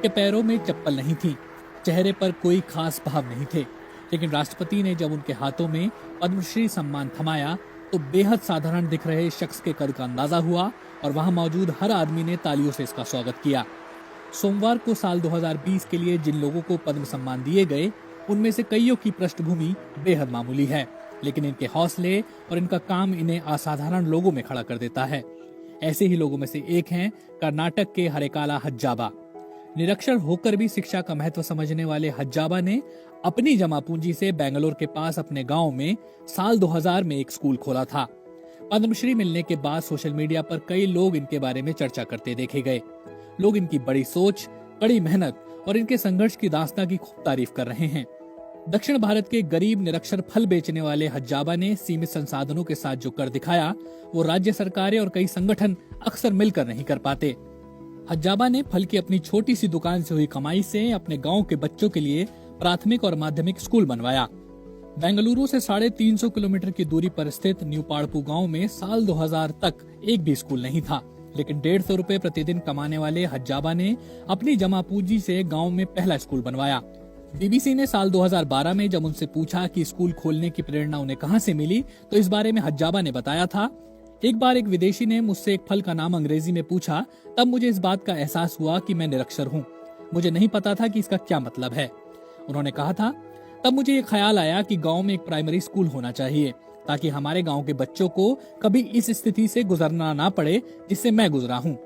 उनके पैरों में चप्पल नहीं थी, चेहरे पर कोई खास भाव नहीं थे। लेकिन राष्ट्रपति ने जब उनके हाथों में पद्मश्री सम्मान थमाया तो बेहद साधारण दिख रहे शख्स के कद का अंदाजा हुआ और वहां मौजूद हर आदमी ने तालियों से इसका स्वागत किया। सोमवार को साल 2020 के लिए जिन लोगों को पद्म सम्मान दिए गए उनमें से कईयों की पृष्ठभूमि बेहद मामूली है, लेकिन इनके हौसले और इनका काम इन्हें असाधारण लोगों में खड़ा कर देता है। ऐसे ही लोगों में से एक हैं कर्नाटक के हरेकाला हज्जाबा। निरक्षर होकर भी शिक्षा का महत्व समझने वाले हज्जाबा ने अपनी जमा पूंजी से बेंगलोर के पास अपने गांव में साल 2000 में एक स्कूल खोला था। पद्मश्री मिलने के बाद सोशल मीडिया पर कई लोग इनके बारे में चर्चा करते देखे गए। लोग इनकी बड़ी सोच, कड़ी मेहनत और इनके संघर्ष की दास्तां की खूब तारीफ कर रहे हैं। दक्षिण भारत के गरीब निरक्षर फल बेचने वाले हज्जाबा ने सीमित संसाधनों के साथ जो कर दिखाया वो राज्य सरकारें और कई संगठन अक्सर मिलकर नहीं कर पाते। हज्जाबा ने फल की अपनी छोटी सी दुकान से हुई कमाई से अपने गांव के बच्चों के लिए प्राथमिक और माध्यमिक स्कूल बनवाया। बेंगलुरु से 350 किलोमीटर की दूरी पर स्थित न्यू पाड़पू गांव में साल 2000 तक एक भी स्कूल नहीं था, लेकिन 150 रुपए प्रतिदिन कमाने वाले हज्जाबा ने अपनी जमा पूंजी से गांव में पहला स्कूल बनवाया। बीबीसी ने साल 2012 में जब उनसे पूछा कि स्कूल खोलने की प्रेरणा उन्हें कहां से मिली तो इस बारे में हज्जाबा ने बताया था, एक बार एक विदेशी ने मुझसे एक फल का नाम अंग्रेजी में पूछा, तब मुझे इस बात का एहसास हुआ कि मैं निरक्षर हूँ। मुझे नहीं पता था कि इसका क्या मतलब है। उन्होंने कहा था, तब मुझे ये ख्याल आया कि गांव में एक प्राइमरी स्कूल होना चाहिए ताकि हमारे गांव के बच्चों को कभी इस स्थिति से गुजरना ना पड़े जिससे मैं गुजरा हूँ।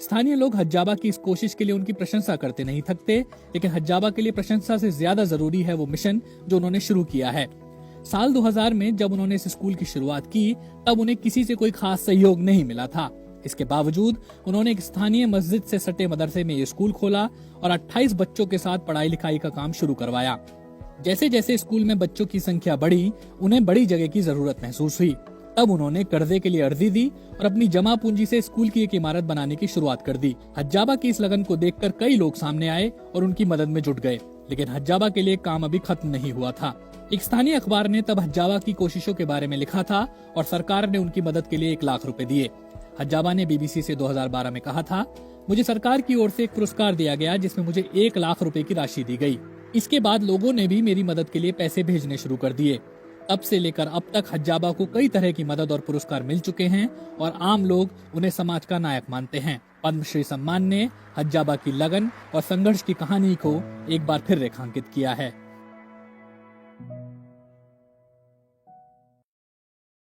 स्थानीय लोग हज्जाबा की इस कोशिश के लिए उनकी प्रशंसा करते नहीं थकते, लेकिन हज्जाबा के लिए प्रशंसा से ज्यादा जरूरी है वो मिशन जो उन्होंने शुरू किया है। साल 2000 में जब उन्होंने इस स्कूल की शुरुआत की तब उन्हें किसी से कोई खास सहयोग नहीं मिला था। इसके बावजूद उन्होंने एक स्थानीय मस्जिद से सटे मदरसे में ये स्कूल खोला और 28 बच्चों के साथ पढ़ाई लिखाई का काम शुरू करवाया। जैसे जैसे स्कूल में बच्चों की संख्या बढ़ी, उन्हें बड़ी जगह की जरूरत महसूस हुई। तब उन्होंने कर्जे के लिए अर्जी दी और अपनी जमा पूंजी से स्कूल की एक इमारत बनाने की शुरुआत कर दी। हज्जाबा की इस लगन को देखकर कई लोग सामने आए और उनकी मदद में जुट गए, लेकिन हज्जाबा के लिए काम अभी खत्म नहीं हुआ था। एक स्थानीय अखबार ने तब हज्जाबा की कोशिशों के बारे में लिखा था और सरकार ने उनकी मदद के लिए 1 लाख रुपए दिए। हज्जाबा ने बीबीसी से 2012 में कहा था, मुझे सरकार की ओर से एक पुरस्कार दिया गया जिसमें मुझे 1 लाख रुपए की राशि दी गई। इसके बाद लोगों ने भी मेरी मदद के लिए पैसे भेजने शुरू कर दिए। तब से लेकर अब तक हज्जाबा को कई तरह की मदद और पुरस्कार मिल चुके हैं और आम लोग उन्हें समाज का नायक मानते हैं। पद्मश्री सम्मान ने हज्जाबा की लगन और संघर्ष की कहानी को एक बार फिर रेखांकित किया है।